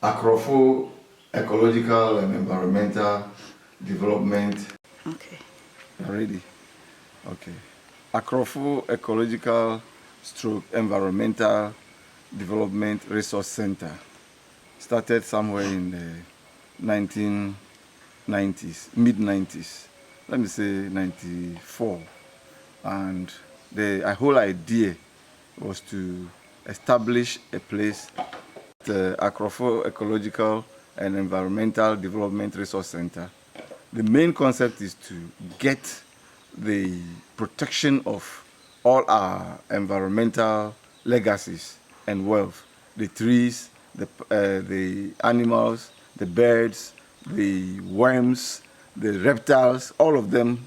Akrofo Ecological and Environmental Development. Okay. Ready? Okay. Akrofo Ecological Stroke Environmental Development Resource Center started somewhere in the 1990s, mid-90s. Let me say 94. And the whole idea was to establish a place, the Akrofo Ecological and Environmental Development Resource Center. The main concept is to get the protection of all our environmental legacies and wealth, the trees, the animals, the birds, the worms, the reptiles, all of them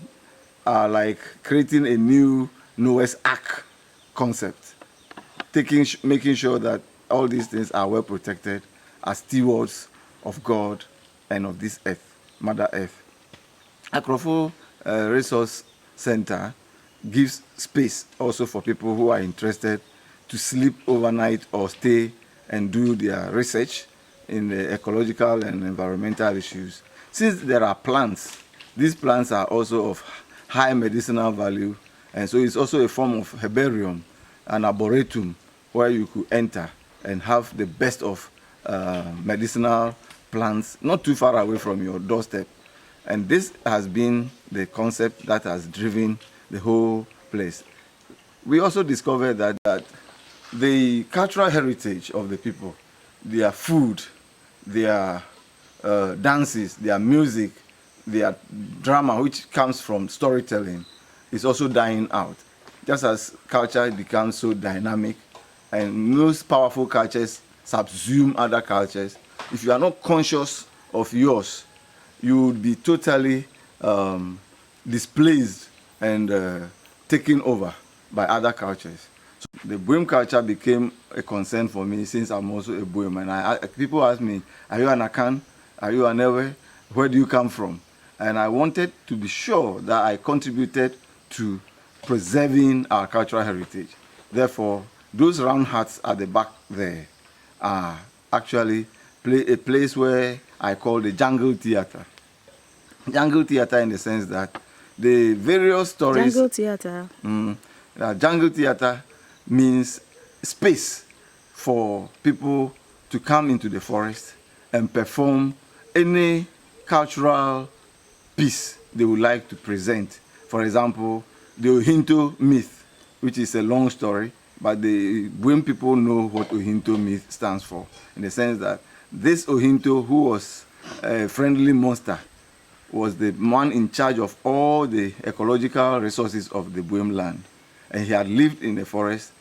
are like creating a new Noah's Ark concept, making sure that all these things are well protected as stewards of God and of this earth, Mother Earth. Akrofo Resource Center gives space also for people who are interested to sleep overnight or stay and do their research in the ecological and environmental issues. Since there are plants, these plants are also of high medicinal value, and so it's also a form of herbarium, an arboretum, where you could enter and have the best of medicinal plants not too far away from your doorstep. And this has been the concept that has driven the whole place. We also discovered that the cultural heritage of the people, their food, their dances, their music, their drama, which comes from storytelling, is also dying out. Just as culture becomes so dynamic and most powerful cultures subsume other cultures, if you are not conscious of yours, you would be totally displaced and taken over by other cultures. So the Buem culture became a concern for me since I'm also a Buem. And people ask me, are you an Akan? Are you an Ewe? Where do you come from? And I wanted to be sure that I contributed to preserving our cultural heritage. Therefore, those round hats at the back there are actually a place where I call the jungle theater. Jungle theater in the sense that the various stories... Jungle theater? Jungle theater means space for people to come into the forest and perform any cultural piece they would like to present. For example, the Ohinto myth, which is a long story, but the Buem people know what Ohinto myth stands for, in the sense that this Ohinto, who was a friendly monster, was the man in charge of all the ecological resources of the Buem land. And he had lived in the forest,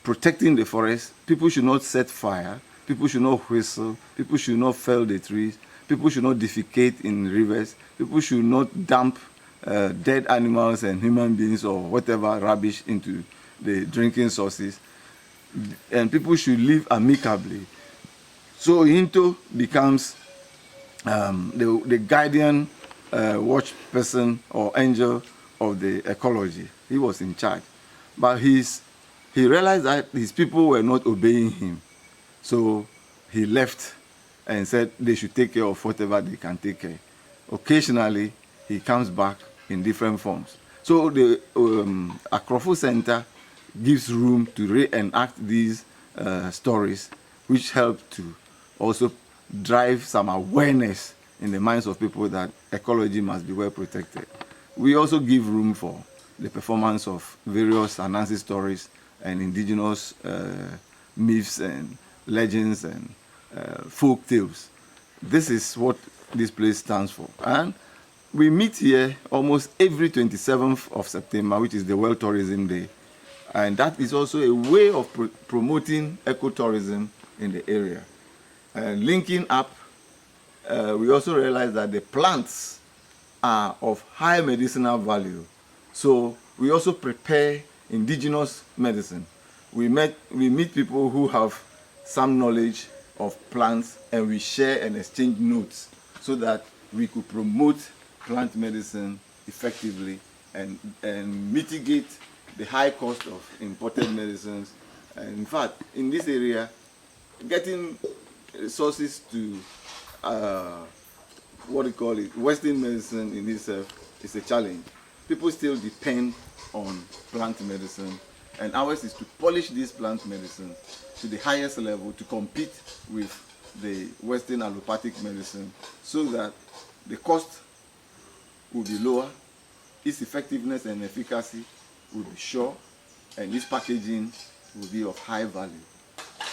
protecting the forest. People should not set fire, people should not whistle, people should not fell the trees, people should not defecate in rivers, people should not dump dead animals and human beings or whatever rubbish into the drinking sources, and people should live amicably. So Hinto becomes the guardian watch person or angel of the ecology. He was in charge. But he realized that his people were not obeying him. So he left and said they should take care of whatever they can take care. Occasionally, he comes back in different forms. So the Akrofo Center gives room to reenact these stories, which help to also drive some awareness in the minds of people that ecology must be well protected. We also give room for the performance of various Anansi stories and indigenous myths and legends and folk tales. This is what this place stands for. And we meet here almost every 27th of September, which is the World Tourism Day. And that is also a way of promoting ecotourism in the area. Linking up, we also realize that the plants are of high medicinal value. So we also prepare indigenous medicine. We meet people who have some knowledge of plants, and we share and exchange notes so that we could promote plant medicine effectively and mitigate the high cost of imported medicines. And in fact, in this area, getting resources to what do you call it, Western medicine in itself is a challenge. People still depend on plant medicine, and ours is to polish this plant medicine to the highest level to compete with the Western allopathic medicine, so that the cost will be lower, its effectiveness and efficacy will be sure, and its packaging will be of high value.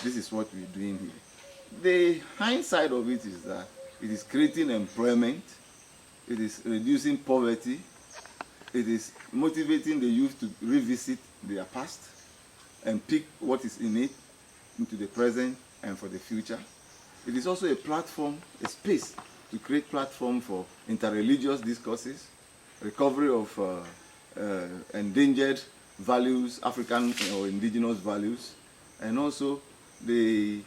This is what we're doing here. The hindsight of it is that it is creating employment, it is reducing poverty, it is motivating the youth to revisit their past and pick what is in it into the present and for the future. It is also a platform, a space to create platform for interreligious discourses, recovery of endangered values, African or indigenous values, and also the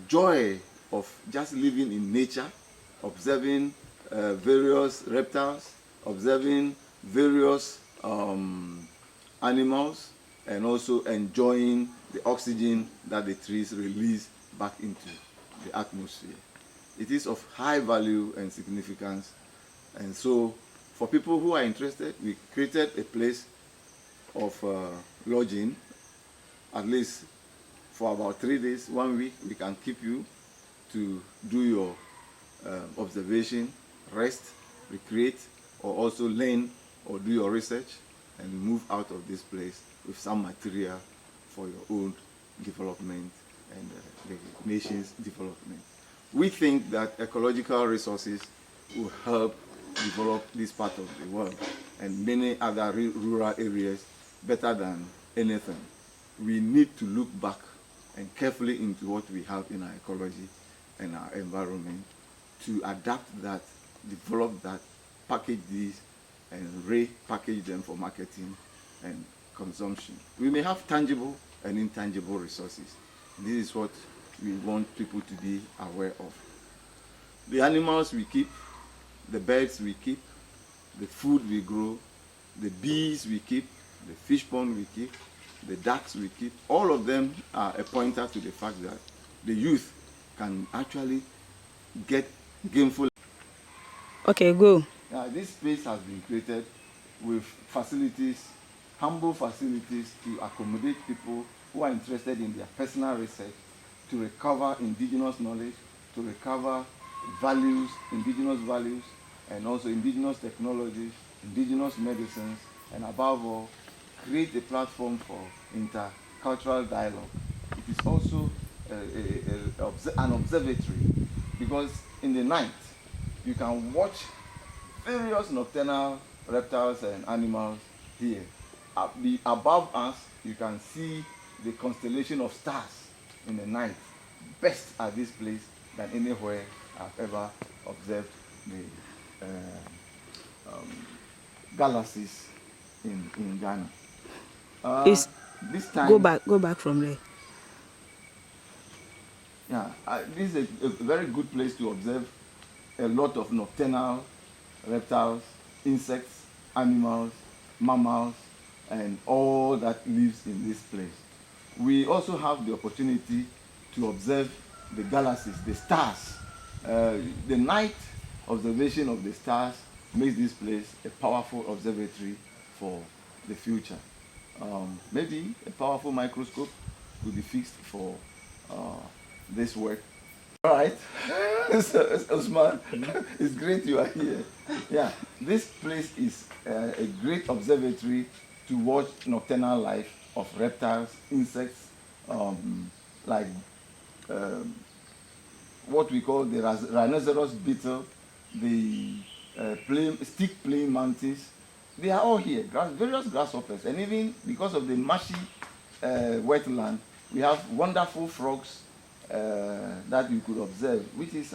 joy of just living in nature, observing various reptiles, observing various animals, and also enjoying the oxygen that the trees release back into the atmosphere. It is of high value and significance, and so for people who are interested, we created a place of lodging, at least for about 3 days, 1 week. We can keep you to do your observation, rest, recreate, or also learn or do your research, and move out of this place with some material for your own development and the nation's development. We think that ecological resources will help develop this part of the world and many other rural areas better than anything. We need to look back and carefully into what we have in our ecology and our environment to adapt that, develop that, package these, and repackage them for marketing and consumption. We may have tangible and intangible resources. This is what we want people to be aware of. The animals we keep, the birds we keep, the food we grow, the bees we keep, the fish pond we keep, the ducks we keep, all of them are a pointer to the fact that the youth can actually get gainful. Okay, go. This space has been created with facilities, humble facilities to accommodate people who are interested in their personal research, to recover indigenous knowledge, to recover values, indigenous values, and also indigenous technologies, indigenous medicines, and above all, create a platform for intercultural dialogue. It is also an observatory, because in the night you can watch various nocturnal reptiles and animals here. Above us, you can see the constellation of stars in the night, best at this place than anywhere I've ever observed the galaxies in Ghana. This time, go back from there. Yeah, this is a very good place to observe a lot of nocturnal reptiles, insects, animals, mammals, and all that lives in this place. We also have the opportunity to observe the galaxies, the stars. The night observation of the stars makes this place a powerful observatory for the future. Maybe a powerful microscope could be fixed for this work. All right, Osman, it's great you are here. Yeah, this place is a great observatory to watch nocturnal life of reptiles, insects, like what we call the rhinoceros beetle, the stick-playing mantis. They are all here, various grasshoppers, and even because of the marshy wetland, we have wonderful frogs that you could observe, which is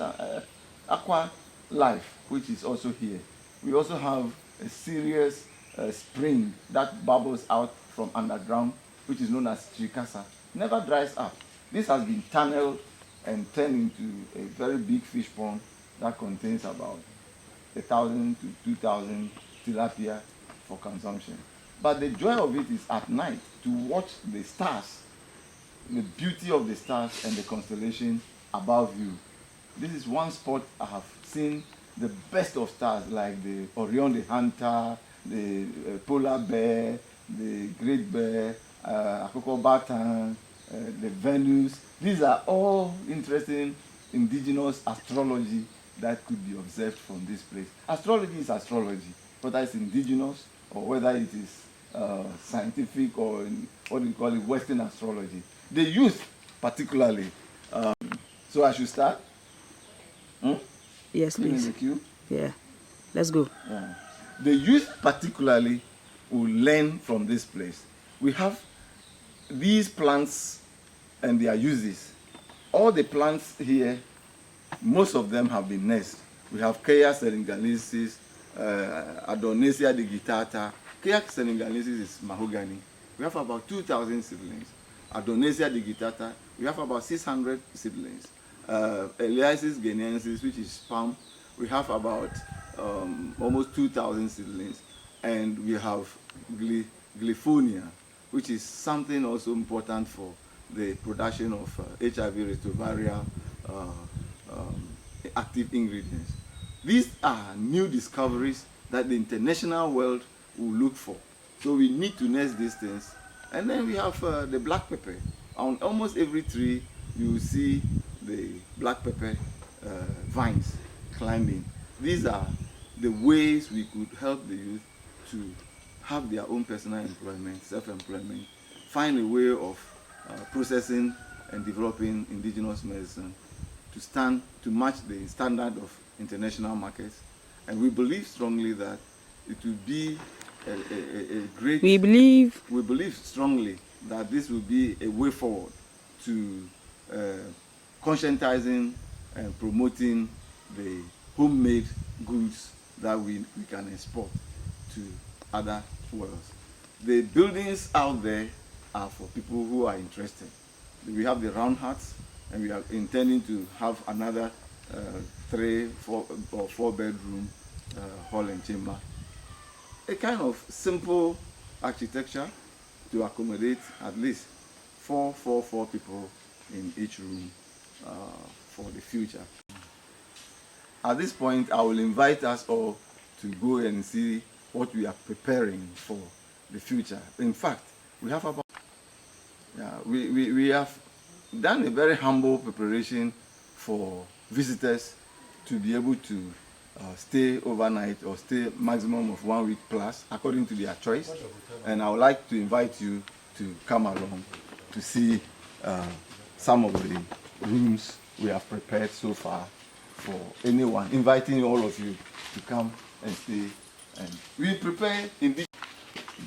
aqua life, which is also here. We also have a serious spring that bubbles out from underground, which is known as Chiricasa. Never dries up. This has been tunneled and turned into a very big fish pond that contains about 1,000 to 2,000 tilapia for consumption. But the joy of it is at night to watch the stars, the beauty of the stars and the constellation above you. This is one spot I have seen the best of stars, like the Orion the Hunter, the Polar Bear, the Great Bear, Akrofo the Venus. These are all interesting indigenous astrology that could be observed from this place. Astrology is astrology, whether it's indigenous or whether it is scientific or what do you call it, Western astrology. The youth, particularly. So I should start. Yes, please. The queue. Yeah, let's go. Yeah. The youth, particularly, will learn from this place. We have these plants and their uses. All the plants here, most of them have been nursed. We have Kea senegalensis, Adonisia digitata. Kea senegalensis is mahogany. We have about 2,000 seedlings. Adonisia digitata, we have about 600 seedlings. Eliasis guineensis, which is palm, we have about almost 2,000 seedlings. And we have Glyphonia, which is something also important for the production of HIV retroviral active ingredients. These are new discoveries that the international world will look for. So we need to nurse these things. And then we have the black pepper. On almost every tree, you will see the black pepper vines climbing. These are the ways we could help the youth to have their own personal employment, self-employment, find a way of processing and developing indigenous medicine to match the standard of international markets. And we believe strongly that it will be a great... We believe strongly that this will be a way forward to conscientizing and promoting the homemade goods that we can export to other worlds. The buildings out there are for people who are interested. We have the round huts, and we are intending to have another 3, 4 or 4 bedroom hall and chamber. A kind of simple architecture to accommodate at least 4 people in each room for the future. At this point, I will invite us all to go and see what we are preparing for the future. In fact, we have about we have done a very humble preparation for visitors to be able to stay overnight or stay maximum of 1 week plus according to their choice. And I would like to invite you to come along to see some of the rooms we have prepared so far for anyone, inviting all of you to come and stay. And we prepare indeed.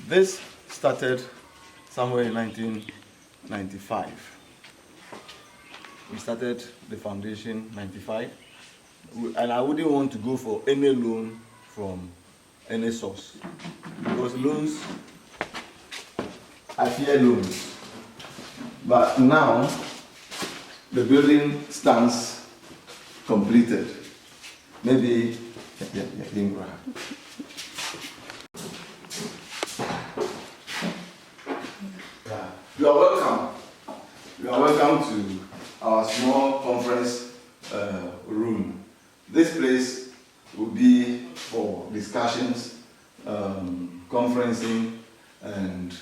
This started somewhere in 1995. We started the foundation in 95, and I wouldn't want to go for any loan from any source, because loans, I fear loans. But now the building stands completed. Maybe you are welcome. You are welcome to our small conference room. This place will be for discussions, conferencing, and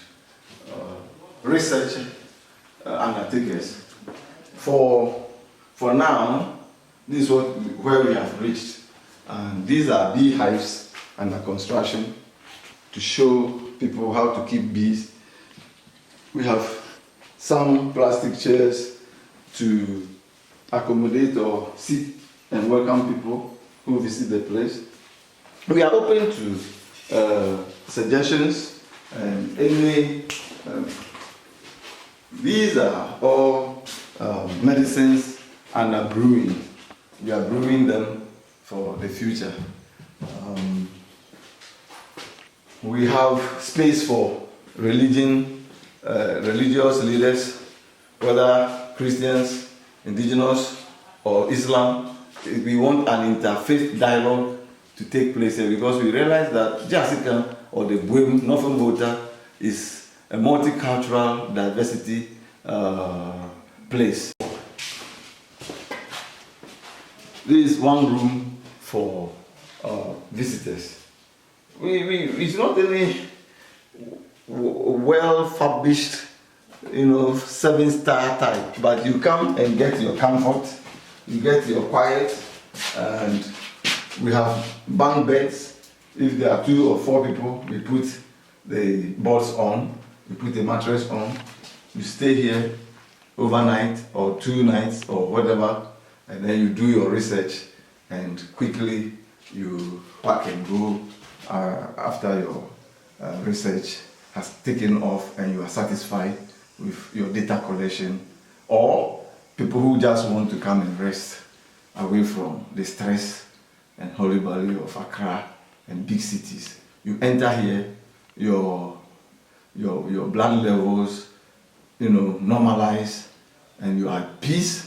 research undertakers. For now, this is where we have reached, and these are beehives under construction to show people how to keep bees. We have some plastic chairs to accommodate or sit and welcome people who visit the place. We are open to suggestions and any. These are all medicines under brewing. We are brewing them for the future. We have space for religious leaders, whether Christians, indigenous, or Islam. We want an interfaith dialogue to take place here, because we realize that Jessica or the Buem Northern Volta is a multicultural diversity place. This is one room for visitors. It's not any well furnished, 7-star type, but you come and get your comfort, you get your quiet, and we have bunk beds. If there are 2 or 4 people, we put the boards on, we put the mattress on, you stay here overnight or 2 nights or whatever, and then you do your research and quickly you pack and go after your research has taken off and you are satisfied with your data collection, or people who just want to come and rest away from the stress and hullabaloo of Accra and big cities. You enter here, your blood levels, normalize, and you are at peace.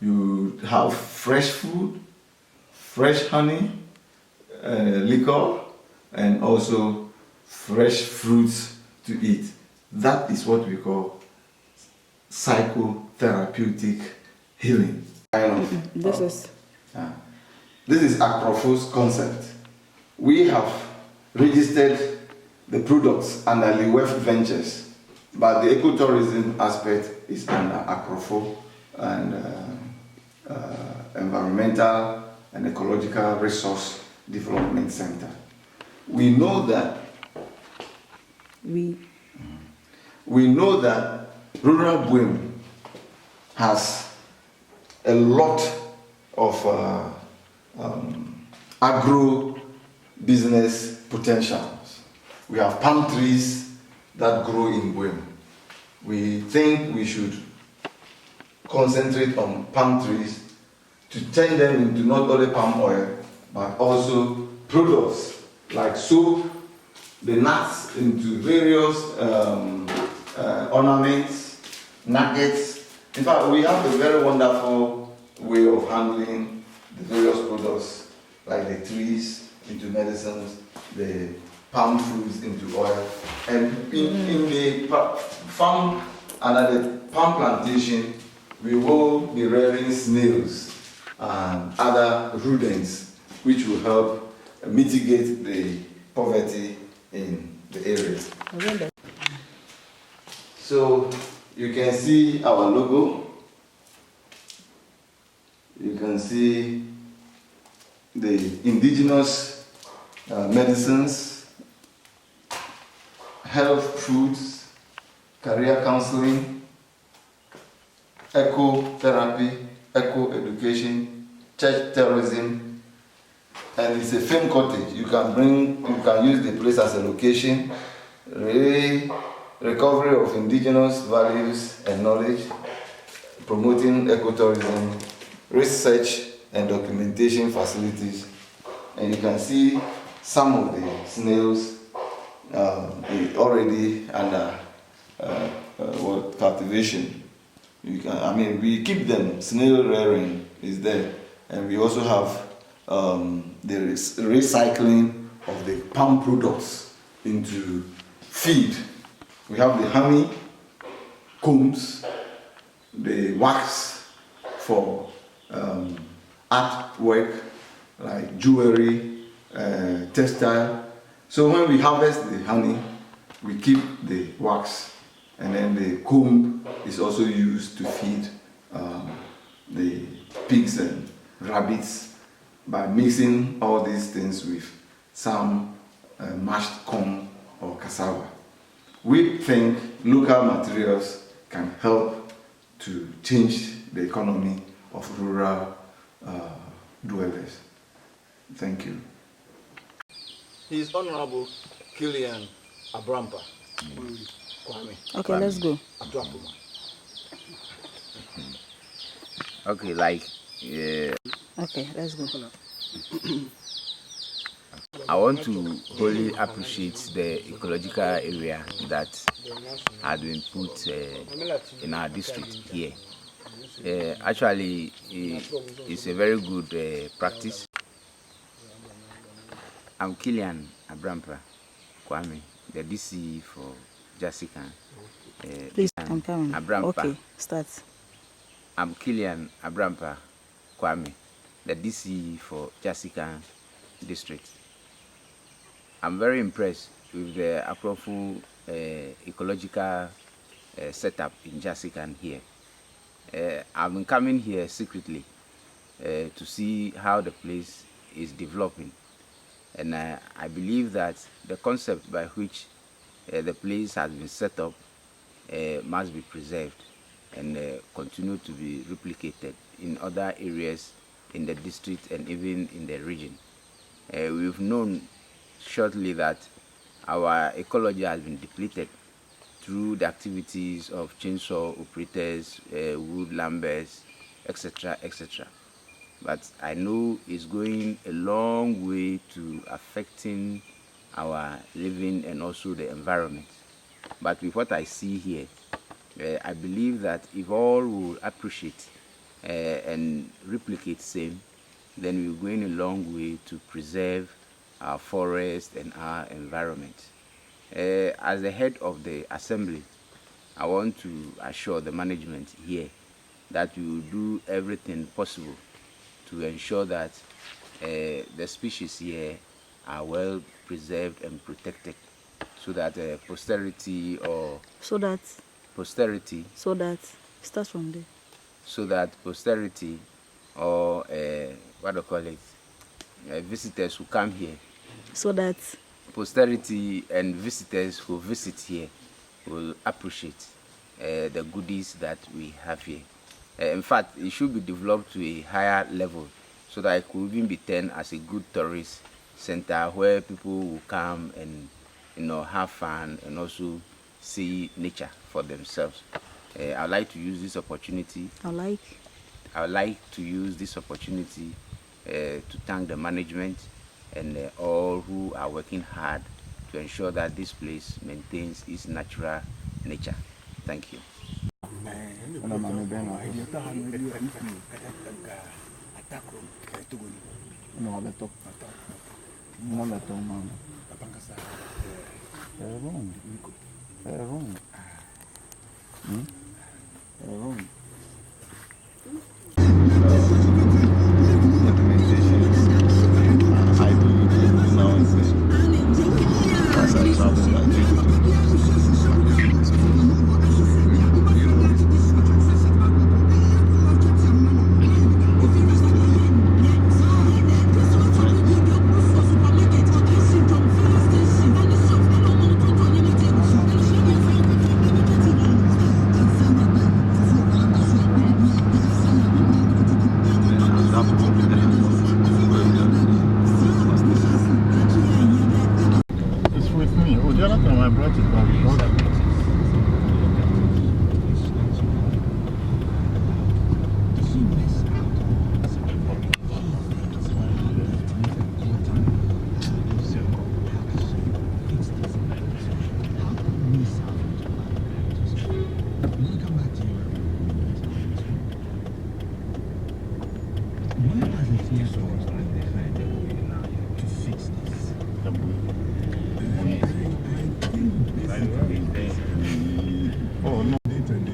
You have fresh food, fresh honey, liquor, and also fresh fruits to eat. That is what we call psychotherapeutic healing. This is Akrofos concept. We have registered the products under Liwef Ventures, but the ecotourism aspect is under Akrofo and Environmental and Ecological Resource Development Center. We know that rural Buem has a lot of agro business potentials. We have palm trees that grow in Buem. We think we should concentrate on palm trees to turn them into not only palm oil, but also products like soap, the nuts into various ornaments, nuggets. In fact, we have a very wonderful way of handling the various products, like the trees into medicines, the palm fruits into oil. And in the farm under the palm plantation, we will be rearing snails and other rodents, which will help mitigate the poverty in the area. So you can see our logo. You can see the indigenous medicines, health foods, career counseling, eco-therapy, eco-education, church tourism, and it's a film cottage. You can use the place as a location, recovery of indigenous values and knowledge, promoting ecotourism, research and documentation facilities. And you can see some of the snails already under cultivation. We keep them. Snail rearing is there, and we also have the recycling of the palm products into feed. We have the honey, combs, the wax for artwork like jewelry, textile. So when we harvest the honey, we keep the wax, and then the comb is also used to feed the pigs and rabbits by mixing all these things with some mashed corn or cassava. We think local materials can help to change the economy of rural dwellers. Thank you. He is Honorable Kilian Abrampa. Kwame. Okay, let's go. Okay, Okay, let's go. I want to wholly appreciate the ecological area that had been put in our district here. Actually, it's a very good practice. I'm Kilian Abrampa Kwame, the DC for Jessica. Please, I'm coming. Abrampa. Okay, start. I'm Kilian Abrampa Kwame, the DC for Jasikan district. I'm very impressed with the Akrofo ecological setup in Jasikan here. I've been coming here secretly to see how the place is developing, and I believe that the concept by which the place has been set up must be preserved and continue to be replicated in other areas in the district and even in the region. We've known shortly that our ecology has been depleted through the activities of chainsaw operators, wood lumbers, etc., etc. But I know it's going a long way to affecting our living and also the environment. But with what I see here, I believe that if all will appreciate and replicate same, then we're going a long way to preserve our forest and our environment. As the head of the assembly, I want to assure the management here that we will do everything possible to ensure that the species here are well preserved and protected, so that posterity or posterity starts from there. So that posterity or what do you call it, visitors who come here, so that posterity and visitors who visit here will appreciate the goodies that we have here. In fact, it should be developed to a higher level so that it could even be turned as a good tourist center where people will come and have fun and also see nature for themselves. I'd like to use this opportunity. I would like to use this opportunity to thank the management and all who are working hard to ensure that this place maintains its natural nature. Thank you.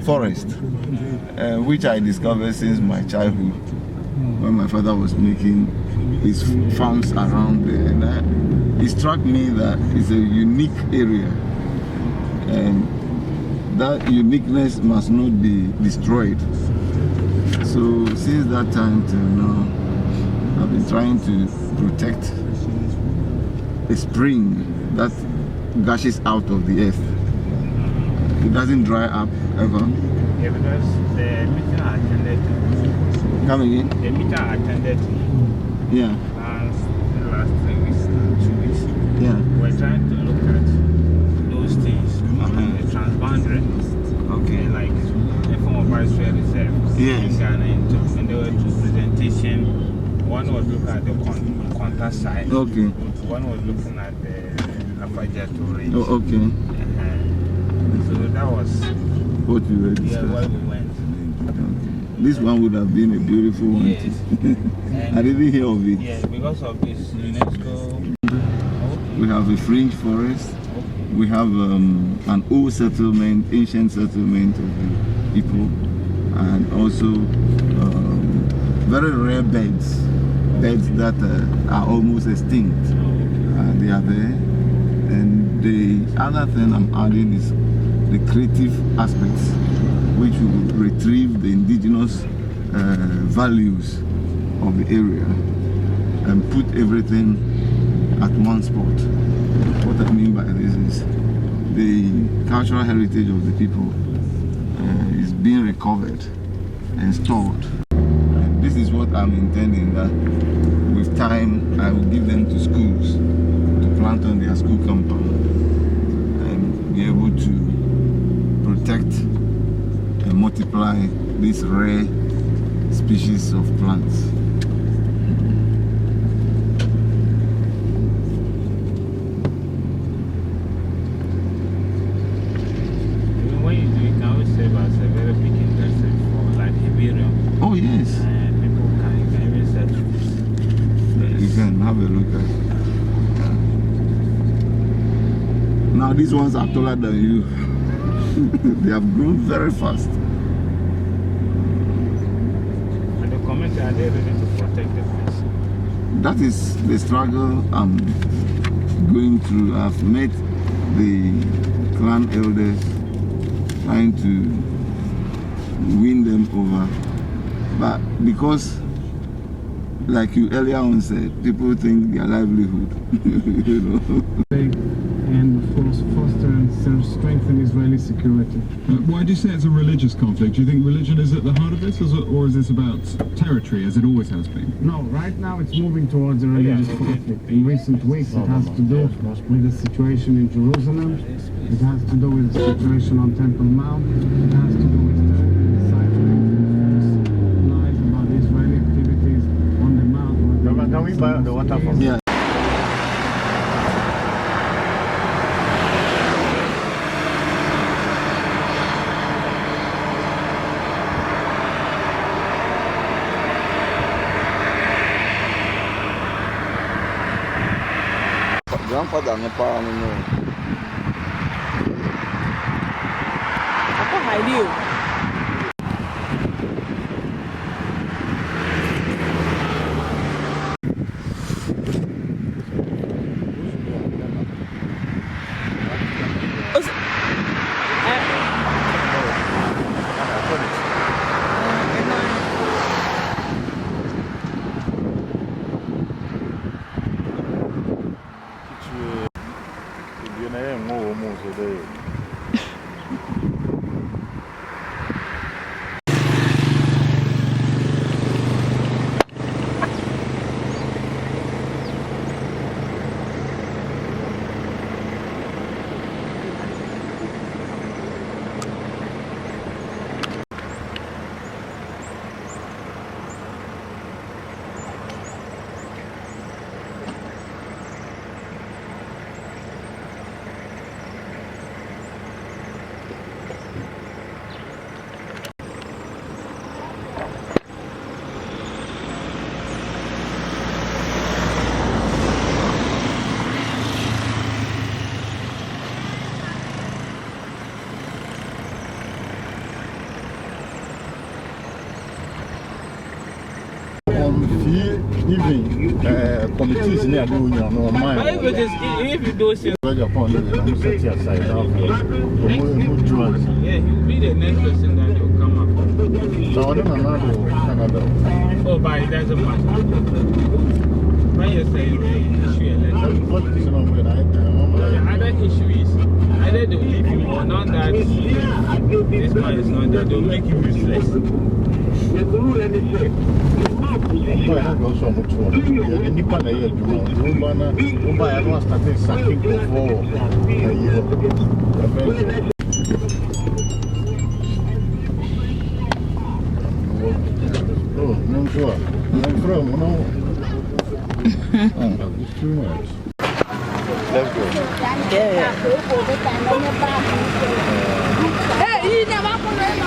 Forest, which I discovered since my childhood when my father was making his farms around there, and it struck me that it's a unique area and that uniqueness must not be destroyed. So since that time till now, I've been trying to protect a spring that gushes out of the earth. It doesn't dry up ever. Yeah, because the meeting I attended to. Come again? The meeting I attended to. Yeah. Last 3 weeks, 2 weeks. Yeah. We're trying to look at those things on the transboundary. Okay. Like the form of biosphere reserve. Yes. In Ghana, and there were two presentations. One was looking at the Quanta side. Okay. One was looking at the Afajato range. Oh, okay. So that was what we were discussing. Yeah, where we went. Okay. This one would have been a beautiful one. Yes. I didn't hear of it. Yes, because of this UNESCO. We have a fringe forest. We have an old settlement, ancient settlement of the people, and also very rare birds that are almost extinct. They are there. And the other thing I'm adding is the creative aspects, which will retrieve the indigenous values of the area and put everything at one spot. What I mean by this is the cultural heritage of the people is being recovered and stored. And this is what I'm intending, that with time I will give them to schools to plant on their school compound and be able to protect and multiply these rare species of plants. When you do, it can always serve as a very big investment for like herbarium. Oh yes. People can even search this. You can have a look at it. Now these ones are taller than you. They have grown very fast. And the community, are they ready to protect the place? That is the struggle I'm going through. I've met the clan elders, trying to win them over. But because, like you earlier on said, people think their livelihood, you know. And of course foster and strengthen Israeli security. Why do you say it's a religious conflict? Do you think religion is at the heart of this, or is this about territory, as it always has been? No, right now it's moving towards a religious conflict. In recent weeks it has to do with the situation in Jerusalem, it has to do with the situation on Temple Mount, it has to do with deciphering false lies about Israeli activities on the Mount. Can we buy the water from Yeah. Grandfather no power no. Ako hide you. Even committees near the union or mine. If you do so, Upon the set aside yeah, he will be the next person that will come after. so I don't know Canada. Oh, but it doesn't matter. When you say issue election, What is wrong the other issue is either they will leave him or not that this man is not there, they will make him useless. I have also much more. Any part of your Rumana, I was starting sucking for a year. Oh, no, sure. I'm from, no. It's too much. Let's go. Hey, you never put it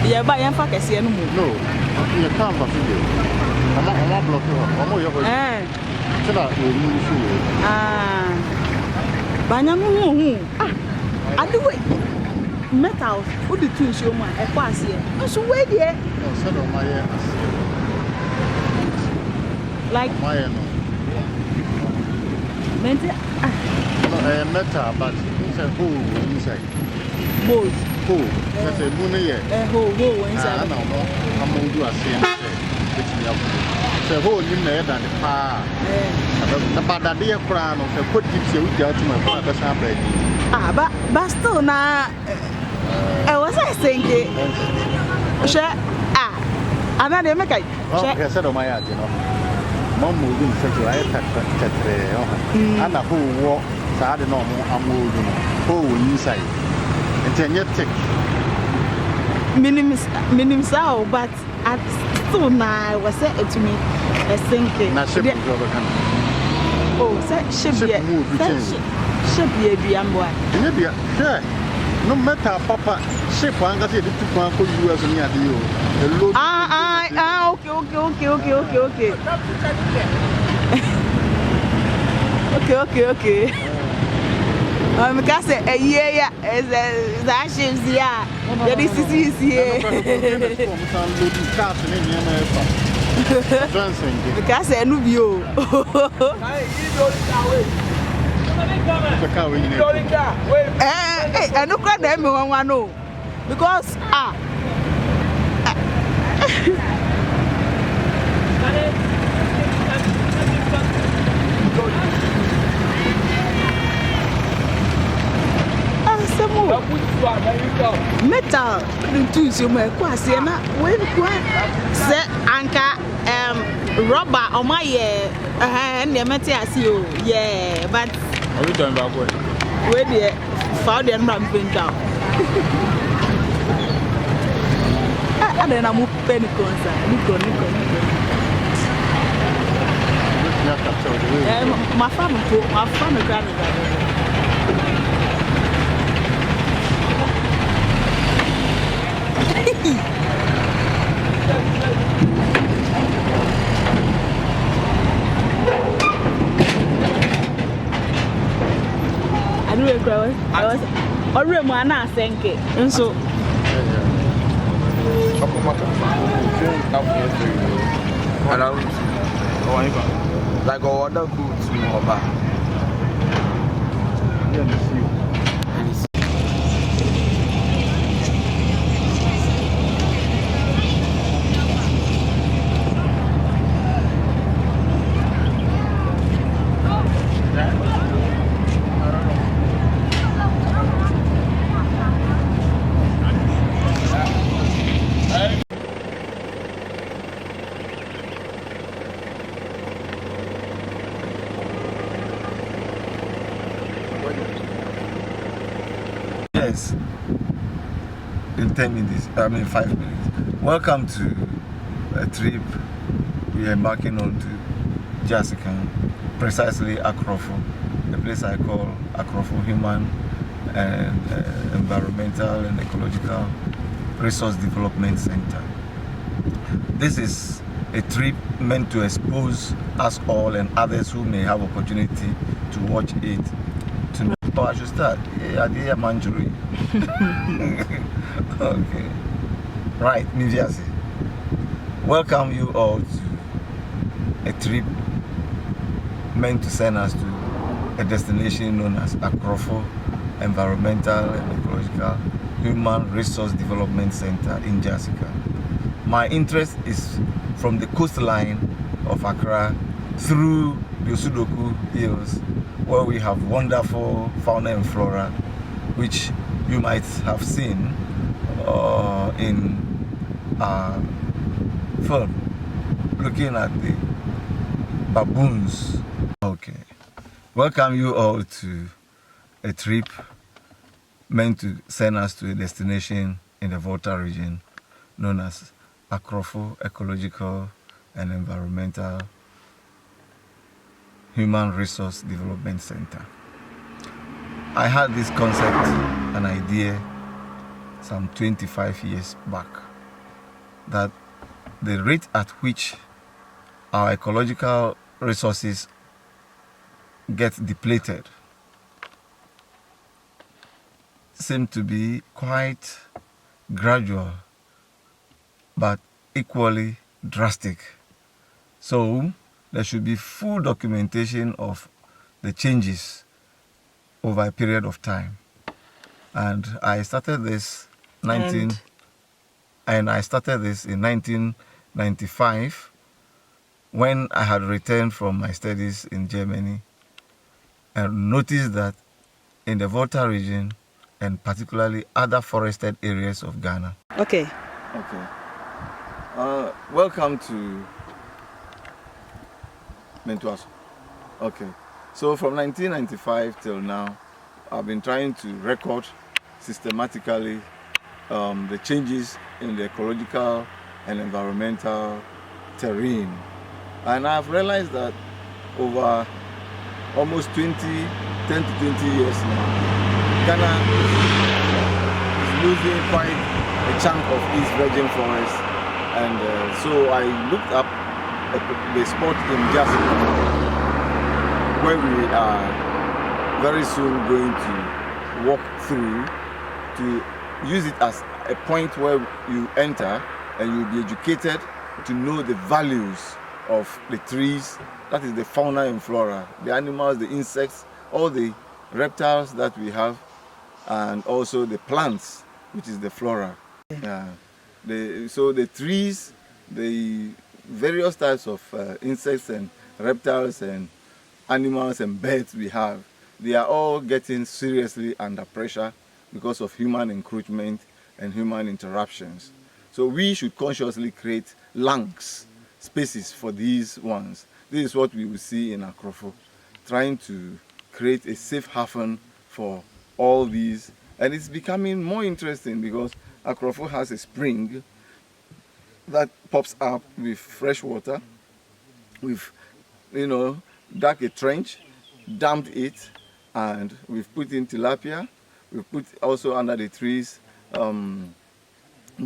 Yeah, but I'm fucking seeing no. No, you can't pass it. I'm blocking her. I'm your way. Banyam, I do it. Metal, who the two show my a pass here. So, wait here. Like my metal, but inside who inside. Both. Who? That's a moon here. Who inside. I don't know. I'm going to do a scene. So, who you made and the car. The bad idea crown of the put it to my father's habit. But still, now, I was thinking, I'm not a mechanic. I said, oh, my God, you know. Mom moving such a and a whole walk, so I don't know, I'm moving. Who inside. And then you take minim sao, but at so now I was said to me a thinking. Oh, should be a boy. No matter, Papa, ship one got it to Uncle US and you. Okay. Because a year is that ship's yeah. That is here. Because I knew you. I don't cry them one know. Because metal into so my kwase na we kwa se anka rubber on my and the metal as you yeah but are we done back we there found them ram pin down I don't know penny concern Nico my family grandmother I do agree. I was already one I think it. And so around Like other goods in Oba. Yes, in 10 minutes, 5 minutes. Welcome to a trip we are embarking on to Jessica, precisely Akrofo, the place I call Akrofo Human and Environmental and Ecological Resource Development Center. This is a trip meant to expose us all and others who may have opportunity to watch it to know. Oh, I should start. Yeah, dear Manjuri. Okay. Right, Miviasi. Welcome you all to a trip meant to send us to a destination known as Akrofo Environmental and Ecological Human Resource Development Center in Jessica. My interest is from the coastline of Accra through the Osudoku Hills, where we have wonderful fauna and flora, which you might have seen in our film, looking at the baboons. Okay, welcome you all to a trip meant to send us to a destination in the Volta region known as Akrofo Ecological and Environmental Human Resource Development Center. I had this concept, an idea, some 25 years back, that the rate at which our ecological resources get depleted seemed to be quite gradual but equally drastic. So there should be full documentation of the changes over a period of time. And I started this in 1995 when I had returned from my studies in Germany and noticed that in the Volta region and particularly other forested areas of Ghana. Okay. Welcome to Mentuaso. Okay. So from 1995 till now, I've been trying to record systematically the changes in the ecological and environmental terrain. And I've realized that over almost 10 to 20 years now, Ghana is losing quite a chunk of its virgin forest. And so I looked up the spot in Jessica, where we are very soon going to walk through, to use it as a point where you enter and you'll be educated to know the values of the trees, that is the fauna and flora, the animals, the insects, all the reptiles that we have, and also the plants, which is the flora. So the trees, the various types of insects and reptiles and animals and birds we have, they are all getting seriously under pressure because of human encroachment and human interruptions. So we should consciously create lungs, spaces for these ones. This is what we will see in Akrofo, trying to create a safe haven for all these. And it's becoming more interesting because Akrofo has a spring that pops up with fresh water. We've, dug a trench, damped it, and we've put in tilapia. We've put also under the trees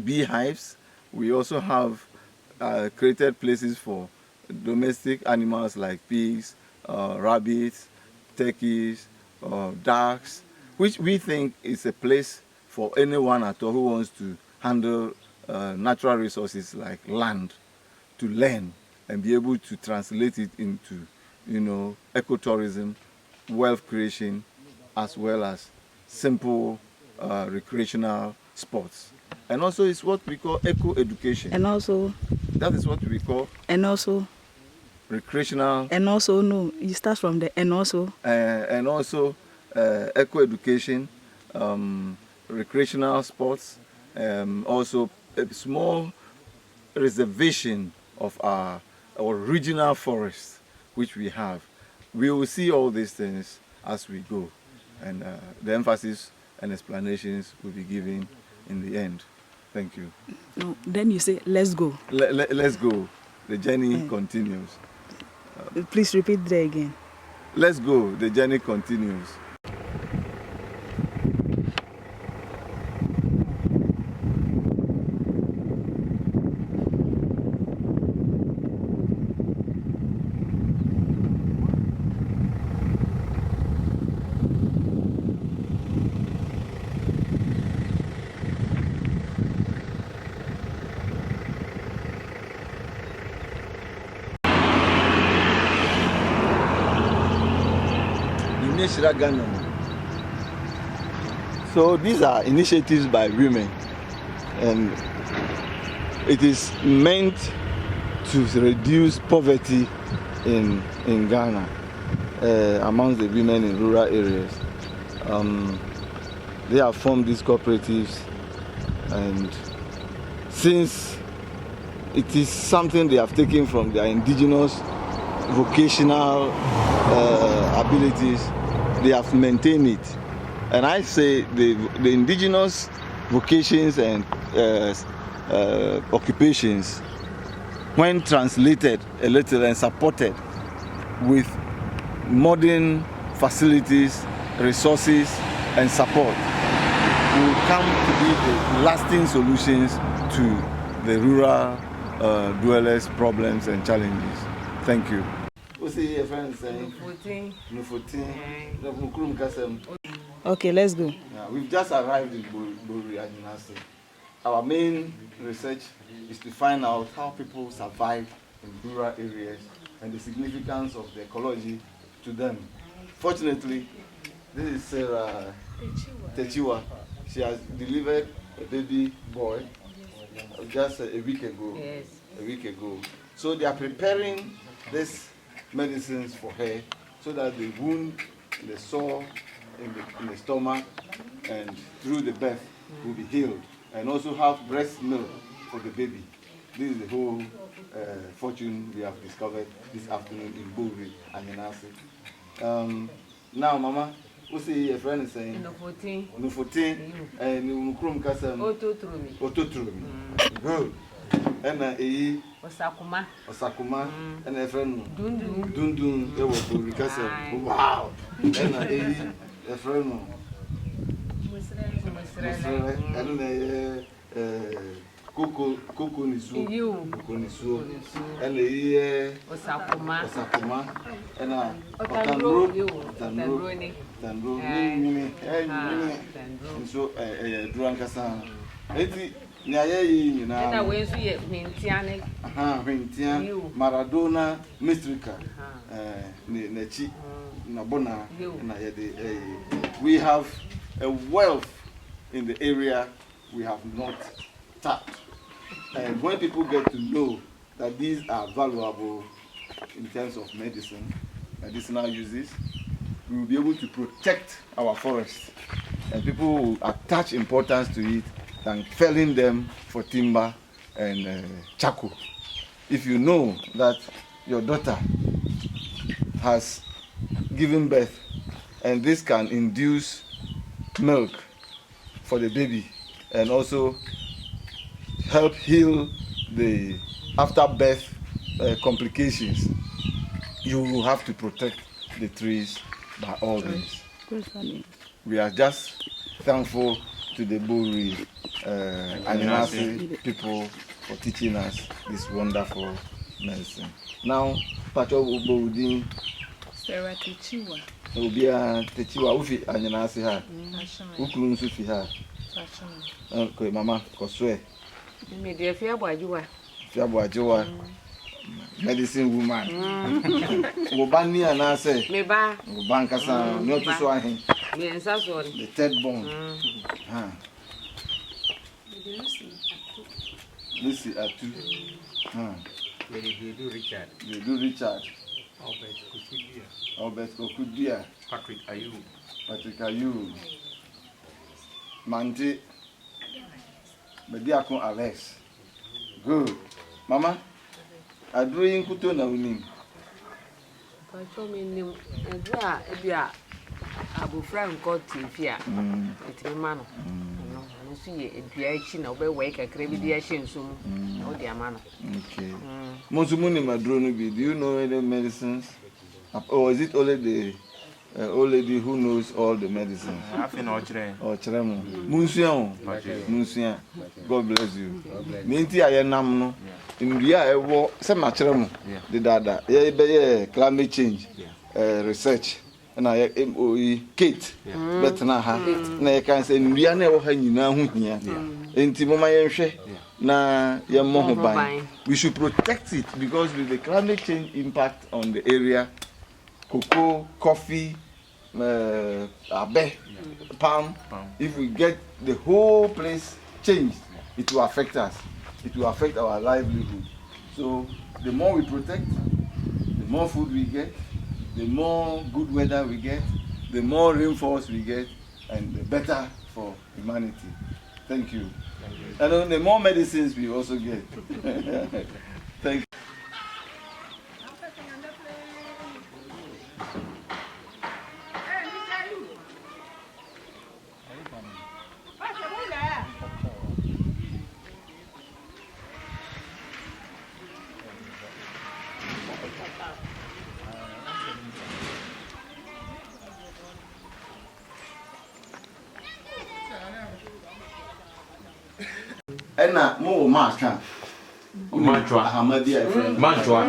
beehives. We also have created places for domestic animals like pigs, rabbits, turkeys, ducks, which we think is a place for anyone at all who wants to handle natural resources like land, to learn and be able to translate it into, ecotourism, wealth creation, as well as simple recreational sports. And also it's what we call eco-education. And also... That is what we call... And also... Recreational... And also, no, you start from the and also... and also eco-education, recreational sports, also a small reservation of our regional forest, which we have. We will see all these things as we go, and the emphasis and explanations will be given in the end. Thank you. No, then you say, let's go. Let's go. The journey continues. Please repeat that again. Let's go. The journey continues. So these are initiatives by women, and it is meant to reduce poverty in Ghana amongst the women in rural areas. They have formed these cooperatives, and since it is something they have taken from their indigenous vocational abilities, they have maintained it. And I say the indigenous vocations and occupations, when translated a little and supported with modern facilities, resources, and support, will come to be the lasting solutions to the rural dwellers' problems and challenges. Thank you. Okay, let's go. Yeah, we've just arrived in Bori Anyinase. Our main research is to find out how people survive in rural areas and the significance of the ecology to them. Fortunately, this is Sarah Techiwa. She has delivered a baby boy just a week ago. Yes. A week ago. So they are preparing these medicines for her so that the wound, the sore in the stomach and through the birth will be healed, and also have breast milk for the baby. This is the whole fortune we have discovered this afternoon in Bori Anyinase. Now, Mama, what's your friend is saying? No 14. And Mukrum Kasam. Ototrumi. Good. And Osakuma. And a friend Dundun. They were Bori Kasam. Wow. And a friend. And Coco Nisu, and a Osakuma, and a Tandro, so a Drankasan. Maradona, Mistrika, Nechi, Nabona, we have a wealth in the area we have not tapped. And when people get to know that these are valuable in terms of medicinal uses, we will be able to protect our forests. And people will attach importance to it than felling them for timber and charcoal. If you know that your daughter has given birth and this can induce milk for the baby and also help heal the after birth complications, you will have to protect the trees by all means. We are just thankful to the Bori Anyinase people for teaching us this wonderful medicine. Now, Pacho Ubodin Sarah Techiwa. Ubia Techiwa Ufi Anyinase ha. Ukulun Sufi ha. Okay, Mama, Koswe. Me dear Fiaboajiwa. Fiaboajiwa. medicine woman. Obani and I say, Meba, Bankasa, not to swine. me and Sassori. The third born. Lucy are two. They do Richard. They do Richard. Albert Kukudia. Albert Kokudia. Patrick Ayu. Patrick Ayu. Manti. Bediakon Alex. Good. Mama, I do in Kuto na unim. Pacho me nim edra ebia abofra nko tifia. Etime ma no. No so ye edua echi na obe we kakra bi dia hye nso mu. O dia ma no. Okay. Monsumuni madrono bi. Do you know any medicines? Or is it only the old lady who knows all the medicines? I feel no chre. Or Chremo. Munsian. Munsian. God bless you. Minti ayenam no. In Ria ewo se ma Chremo. The dada. Yeah, climate change. Research. Na MOE Kate. Betna ha. Na ye kan say Ria na ewo ha nyina hu hia. Enti mama yenhwe na ye mo ho ban. We should protect it because with the climate change impact on the area, cocoa, coffee, abe, palm. If we get the whole place changed, it will affect us. It will affect our livelihood. So the more we protect, the more food we get, the more good weather we get, the more rainfalls we get, and the better for humanity. Thank you. And the more medicines we also get. Thank you. Ena mo maka. Mantua. Ahamadia friend. Mantua.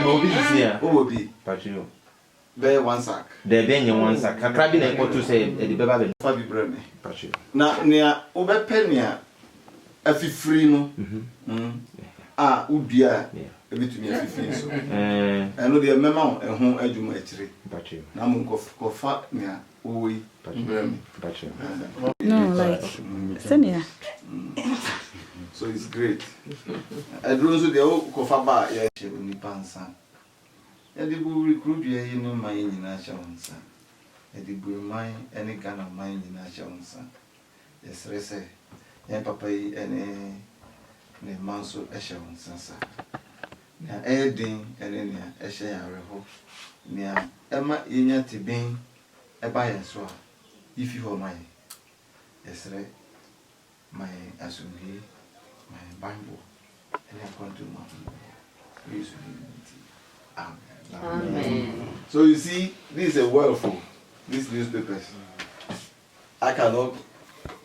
Obi here. Obi. Patrino. Be one sack. There be one sack. Kakra bi na ko to say e be ba be. Fa bi breme. Patrino. Na nea obepe nea afifiri no. Ah, udua. Ebitumi afifiri so. Eno de mema ho adwuma akire. Patrino. Na mo kofa nea owi. Patrino. Patrino. No, like senior. So it's great. I don't know the old Kofaba, yeah, she will be pansa. And the bull recruit ye no mind in Ashawansa. And the bull mine any kind of mind in Ashawansa. Yes, I say, and papa any manso Ashawansa. Now, adding and any Ashaya reho. Near Emma Inya Tibin, a buy and swap. If you are mine, yes, my Asumi. My Bible, and I'm going to my Amen. Amen. So you see, this is a wealth of these newspapers. I cannot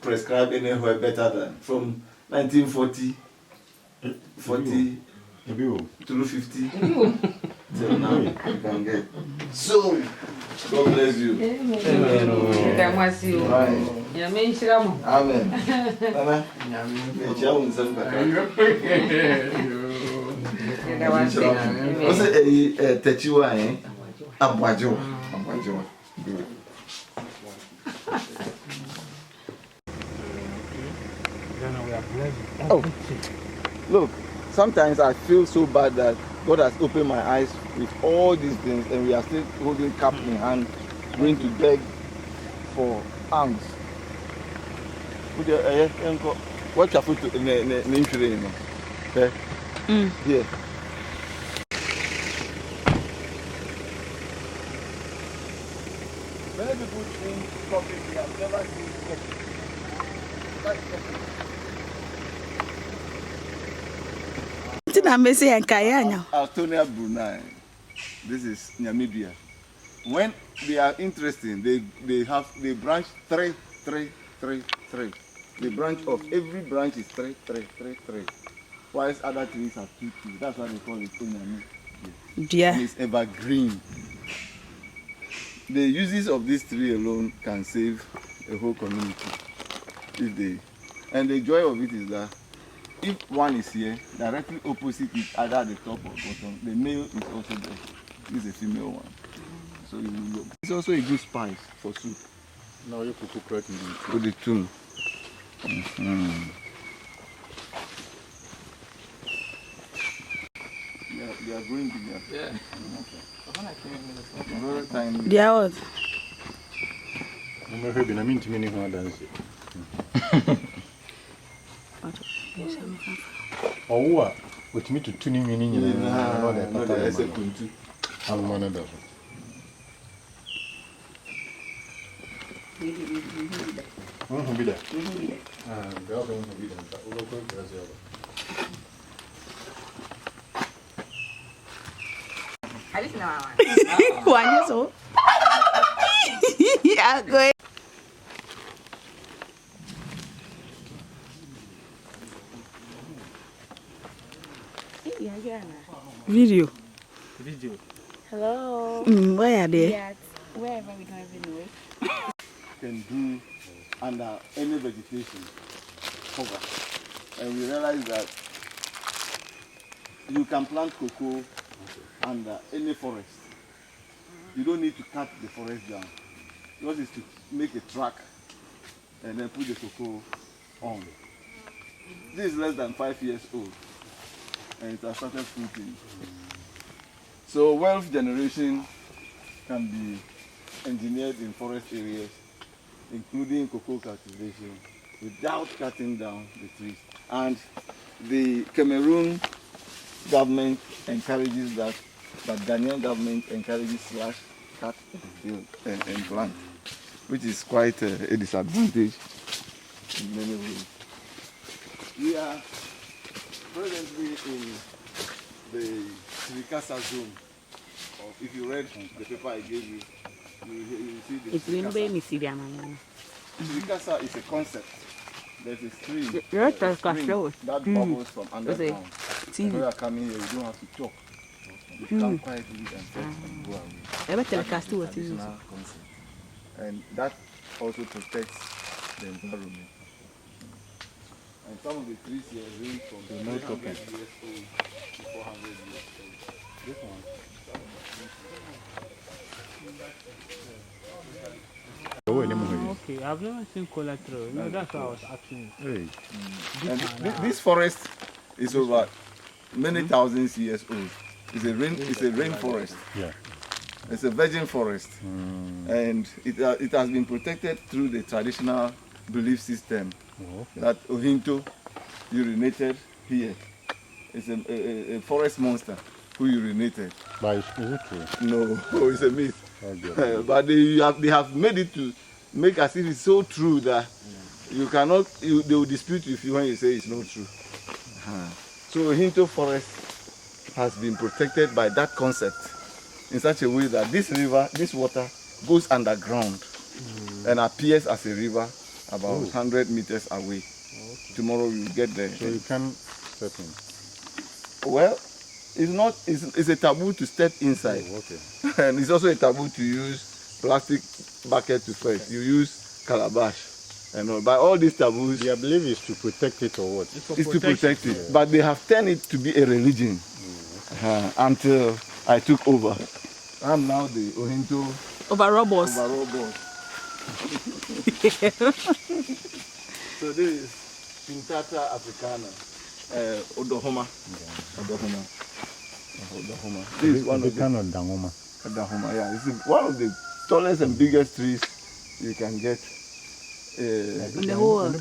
prescribe anywhere better than from 1940, 40 to 50 till now. You can get. So, God bless you. Amen. Amen. Amen. What's a techiwa, eh? Abwajo. Good. Oh, look, sometimes I feel so bad that God has opened my eyes with all these things and we are still holding cup in hand, going to beg for alms. What you put in the insurance? Here. Many people drink coffee, they have never seen coffee. Altonia Brunei. This is Namibia. When they are interesting, they branch 3. The branch of every branch is 3. Whilst other trees have 2. That's why they call it Namibia. Yeah. It's evergreen. The uses of this tree alone can save a whole community. And the joy of it is that if one is here, directly opposite it, either at the top or bottom, the male is also there. This is a female one. So you will look. It's also a good spice for soup. Now you could cook right in the With the tune. They are growing bigger. Yeah. Very tiny. They are what? I'm not going to mean to many more dance. Oh, what? Which me to tuning meaning in the I'm one of those. Who be there? Girl, who be there? We'll go to Brazil. One years old. Yeah, go ahead. Video. Hello. Where are they? Yes. Wherever we don't even know. Can do under any vegetation cover. And we realize that you can plant cocoa under any forest. You don't need to cut the forest down. Yours is to make a track and then put the cocoa on. This is less than 5 years old and it has started fruiting. So wealth generation can be engineered in forest areas, including cocoa cultivation, without cutting down the trees. And the Cameroon government encourages that, but Ghanaian government encourages slash, cut, and plant, which is quite a disadvantage in many ways. We are presently in the Sirikasa zone. If you read the paper I gave you, you see the Sirikasa. Sirikasa is a concept. There's a stream, that bubbles from underground. When you are coming here, you don't have to talk. You come quietly and talk and go away. That's a traditional concept. And that also protects the environment. And some of the trees here range from 300 years old to 400 years old. This one. Okay, I've never seen collateral. No, that's why I was asking. Hey. And this forest is over many thousands years old. It's a rainforest. Yeah. It's a virgin forest. And it has been protected through the traditional belief system that Ohinto urinated here. It's a forest monster who urinated. But is it true? No, it's a myth. Okay. But they have made it to make as if it's so true that you cannot, they will dispute with you when you say it's not true. So Ohinto forest has been protected by that concept in such a way that this river, this water goes underground and appears as a river about 100 meters away. Tomorrow we will get there. So you can step in? Well, it's a taboo to step inside. And it's also a taboo to use plastic bucket to fetch. You use calabash. And by all these taboos, Their belief is to protect it or what? it's to protect it. But they have turned it to be a religion until I took over. I'm now the Ohinto Overall boss. So this is Pintata africana, Odohoma. This is one of the kind of Dangoma. Yeah, this is one of the tallest and biggest trees you can get. In the whole world.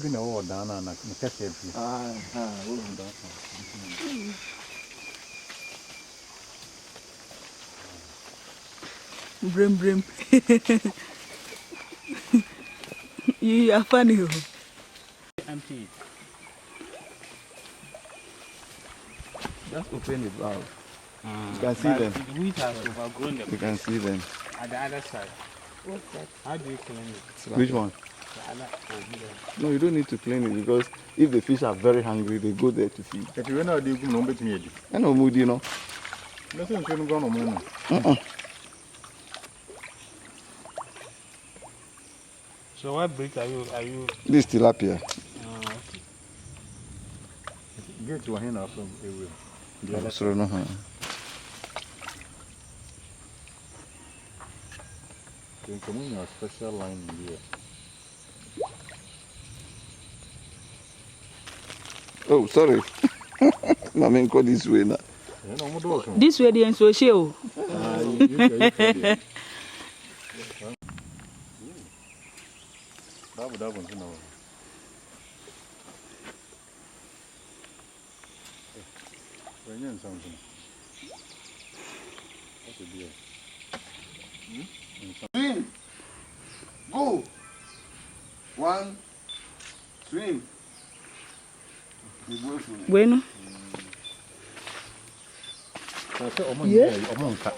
Brim. You are funny. Empty. Just open the valve. You can see them. The wheat has overgrown them. You can see them. At the other side. What's that? How do you clean it? Which one? The other over No, you don't need to clean it because if the fish are very hungry, they go there to feed. If you went out, you could not bet me. I know mood, you know. Nothing can go on. So what breed are you? This tilapia. Okay. Get to a hand from everywhere. The other So no. You come in a special line in here. Oh, sorry. My man go this way now. This way the so show. That one's no. Something. What's the deal? Swim. Go. One. Swim. Bueno. Yeah.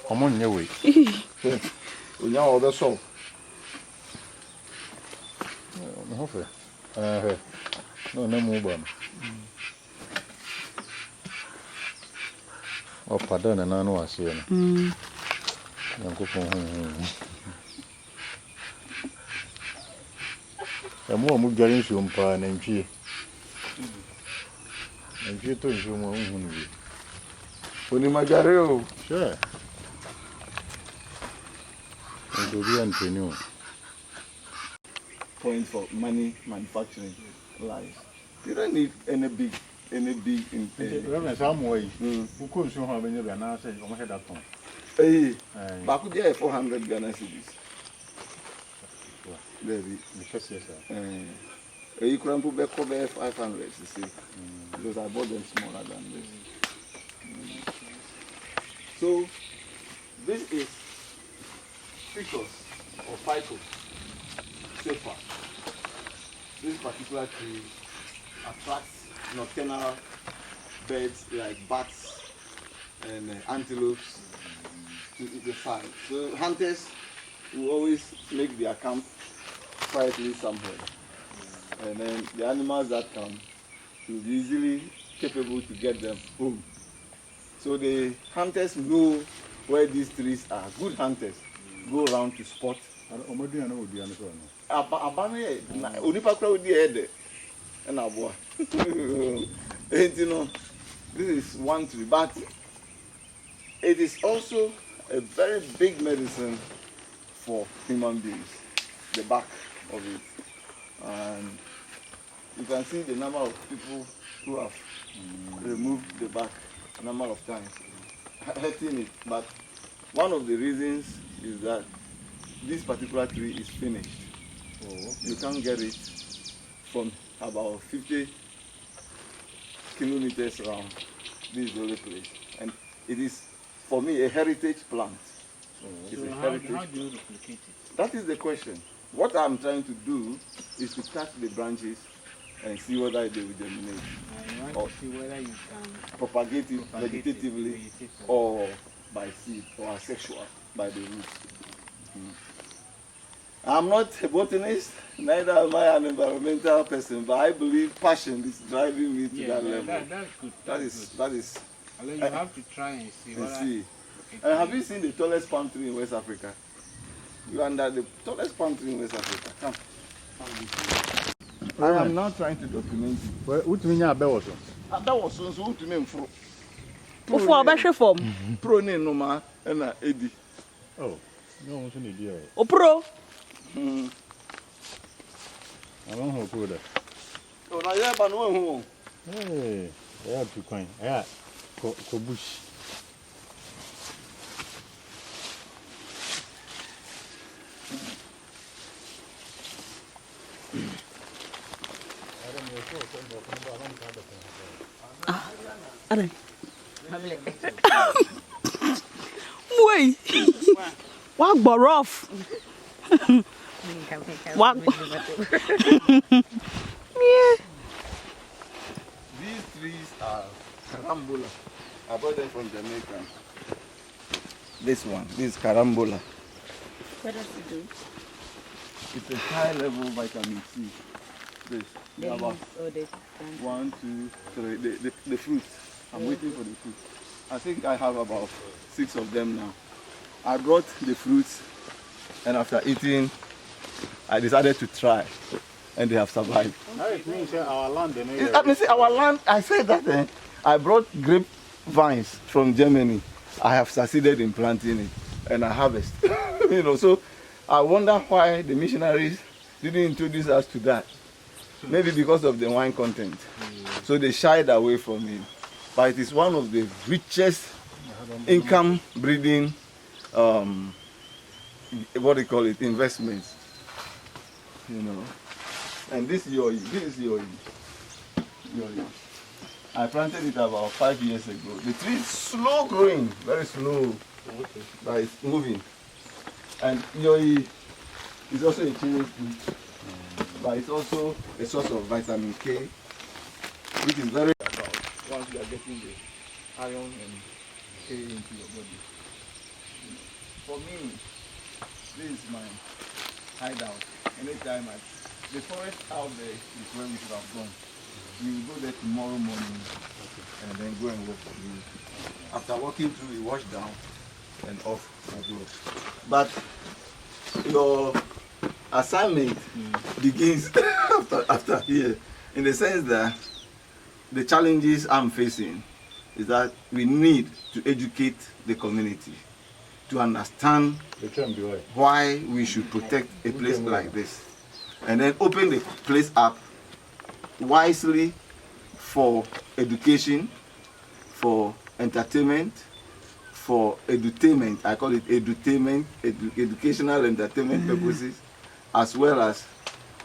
I'm on your way. We now order so. No more. Oh, pardon, and I know I see it. I'm more getting some pan and she. And she told you more. Only my gareo. Sure. And to be untrue. Point for money manufacturing lies. You don't need any big in some way. Who could show how many and I said, I'm head up on. Hey, back with the 400 Ghana cedis. Baby, yes, sir. You can put back over 500, you see. Because I bought them smaller than this. So, this is ficus or ficus. Safer. This particular tree attracts nocturnal birds like bats and antelopes to the side. So hunters will always make their camp quietly somewhere. And then the animals that come will be easily capable to get them home. So the hunters know where these trees are. Good hunters go around to spot. And you know, this is one tree, but it is also a very big medicine for human beings, the back of it. And you can see the number of people who have removed the back a number of times, hurting it. But one of the reasons is that this particular tree is finished. You can't get it from about 50 kilometers around. This is the only place. And it is, for me, a heritage plant. It's So a how heritage do you replicate it? That is the question. What I'm trying to do is to cut the branches and see whether they will germinate. You want or to see whether you can propagate it propagate it vegetatively vegetatively. or by seed or asexual by the roots. I'm not a botanist, neither am I an environmental person, but I believe passion is driving me to that level. That's good. That is. Although you have to try and see And whether see. it And have you seen the tallest palm tree in West Africa? You are under the tallest palm tree in West Africa. Come. I am now trying to document it. What do you mean? I bet was That was so to me for. Before I form. Pro ne no ma na edi. Oh, no one's an idea. O pro. I don't know who that. Oh, na ya ba no hu. Hey, I have to coin. Yeah, ko bush. Alan. Wait. What borough? What? These trees are carambola. I bought them from Jamaica. This one, this is carambola. What does it do? It's a high level vitamin C. This. The About leaves or the plant? 1, 2, 3. The fruit. I'm waiting for the fruit. I think I have about 6 of them now. I brought the fruits, and after eating, I decided to try. and they have survived. Now it means our land. I mean, see, our land, I said that I brought grape vines from Germany. I have succeeded in planting it, and I harvest. You know, so I wonder why the missionaries didn't introduce us to that. Maybe because of the wine content. So they shied away from it. But it is one of the richest income breeding, what do you call it, investments. You know. And this is your. I planted it about 5 years ago. The tree is slow growing, very slow, but it's moving. And yoi is also a chili fruit, but it's also a source of vitamin K, which is very about once you are getting the iron and K into your body. For me, this is my hideout. Anytime the forest out there is where we should have gone. We will go there tomorrow morning and then go and work for you. After walking through, we wash down and off for good. But your assignment begins after here, in the sense that the challenges I'm facing is that we need to educate the community to understand why we should protect a place like this, and then open the place up wisely for education, for entertainment, for edutainment. I call it edutainment, educational entertainment purposes, as well as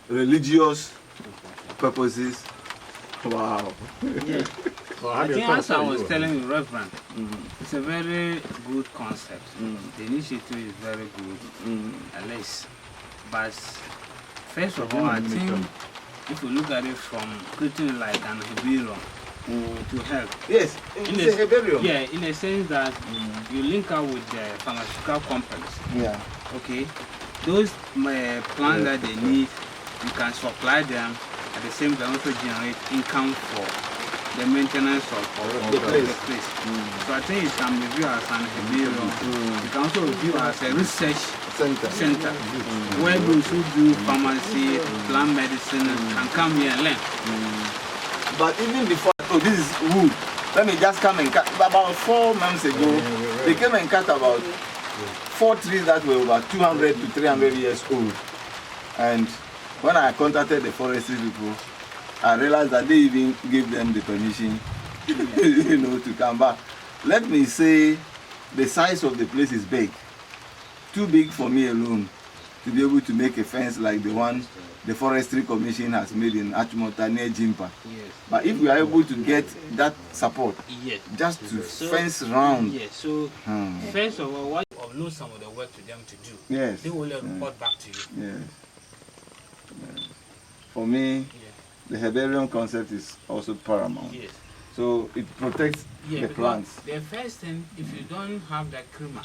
religious purposes. Wow. Yeah. I think as I was telling you, Reverend, it's a very good concept. The initiative is very good, at least. But first of all, I think if you look at it from creating like an herbarium to help. Yes, it's a herbarium. Yeah, in a sense that you link up with the pharmaceutical companies. Yeah. Okay. Those plants that they need, you can supply them. At the same time, also generate income for the maintenance of the place. So I think it can be viewed as an herbarium. It can also be viewed as a research center where those who do pharmacy, plant medicine can come here and learn. But even before, this is wood. Let me just come and cut. About 4 months ago, they came and cut about 4 trees that were over 200 to 300 years old. And when I contacted the forestry people, I realized that they even gave them the permission, you know, to come back. Let me say, the size of the place is big, too big for me alone to be able to make a fence like the one the Forestry Commission has made in Achimota near Jimpa. Yes. But if we are able to get that support, yes, just to fence round. Yes, so first of all, what you know some of the work to them to do, yes, they will report back to you. Yes. Yes. For me, the herbarium concept is also paramount. Yes. So it protects the plants. The first thing, if you don't have that crema,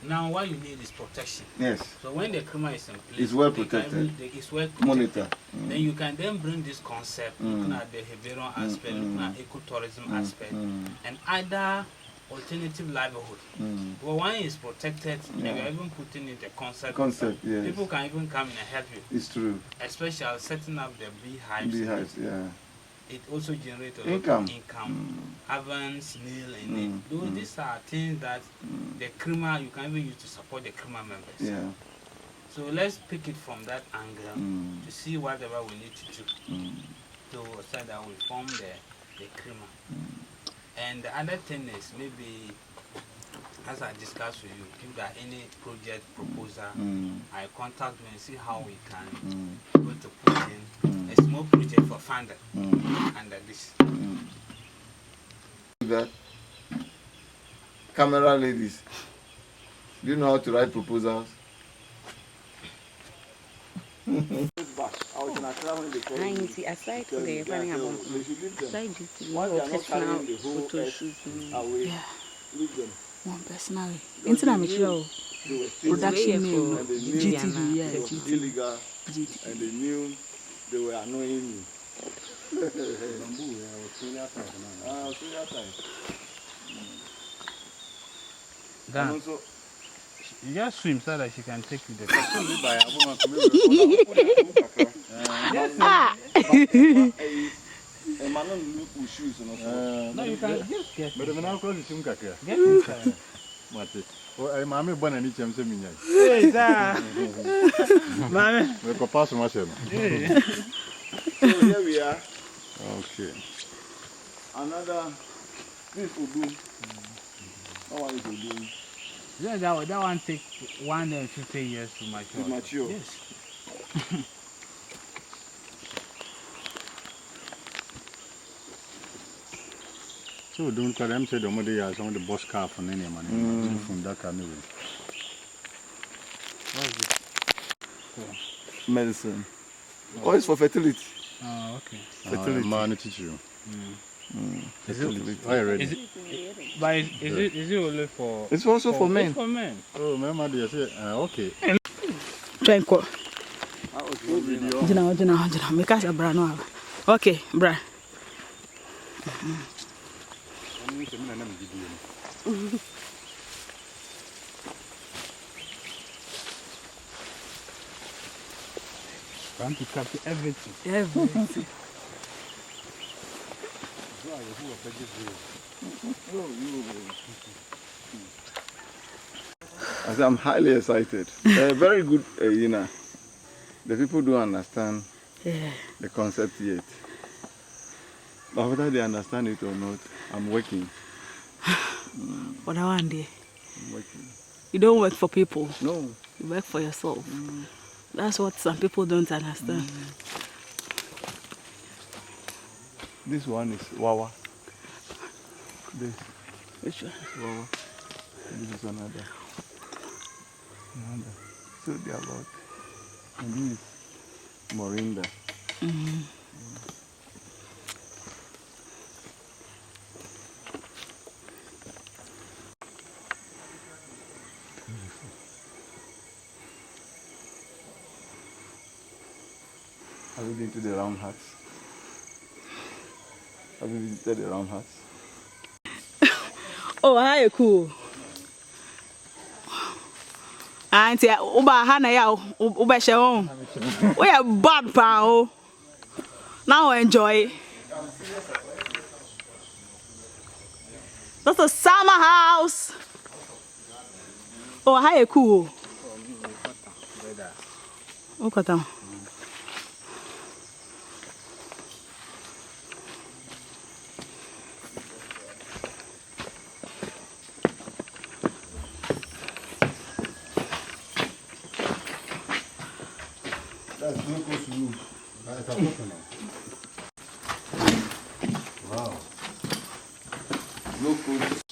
now what you need is protection. Yes. So when the crema is in place, it's well protected. It's well protected. Monitor. Then you can then bring this concept, looking at the herbarium aspect, looking at ecotourism aspect, and other alternative livelihood. But one is protected, and you're even putting in the concept. Yes. People can even come in and help you. It's true. Especially setting up the beehives. Beehives, yeah. It also generates a income. Lot of income. Having snail in it. Those these are things that the crema you can even use to support the crema members. Yeah. So let's pick it from that angle to see whatever we need to do so that we form the crema. And the other thing is maybe, as I discussed with you, if there are any project proposal, I contact you and see how we can go to put in a small project for funding under this. That camera ladies, do you know how to write proposals? Aside from the running about, aside the personal photo shoots, one personally. Internet show production name GTV, yeah, GTV. And they knew they were annoying me. And also, You just swim so that she can take you there. Ah. No, you can just get. But I'm not going to swim. Get inside. Mammy born any chance of me. Hey, sir. Mommy. We could pass my son. So here we are. Okay. Another this will do. How are you doing? Yeah, that one take 150 years to mature. To mature. Yes. So don't call them say the mother has some of the boss car from any man from that kind of way. What's this? Medicine. Oh, it's for fertility. Oh, okay. Fertility. Man, teach you. Is it? Are you ready? But is it only for? It's also for men. It's for men. Oh, remember they say, okay. Tranquil. Jina, make us a bra no. Okay, bra. Trying to capture everything. Everything. I'm highly excited. Very good, the people don't understand the concept yet. But whether they understand it or not, I'm working. What I want there. I'm working. You don't work for people. No. You work for yourself. That's what some people don't understand. This one is Wawa. This. Which one? Is Wawa. This is another. So they are lot. And this is Morinda. Have you been to the round huts? Have you visited the round huts? Oh, hi, cool. Auntie, Uba Hana ya Uba Shaon. We are bad pal. Now enjoy. That's a summer house. Oh, hi, cool. Okay, down. That's glucose room. Wow. Glucose.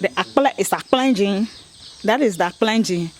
The akpala is akplanging. That is the akplanging.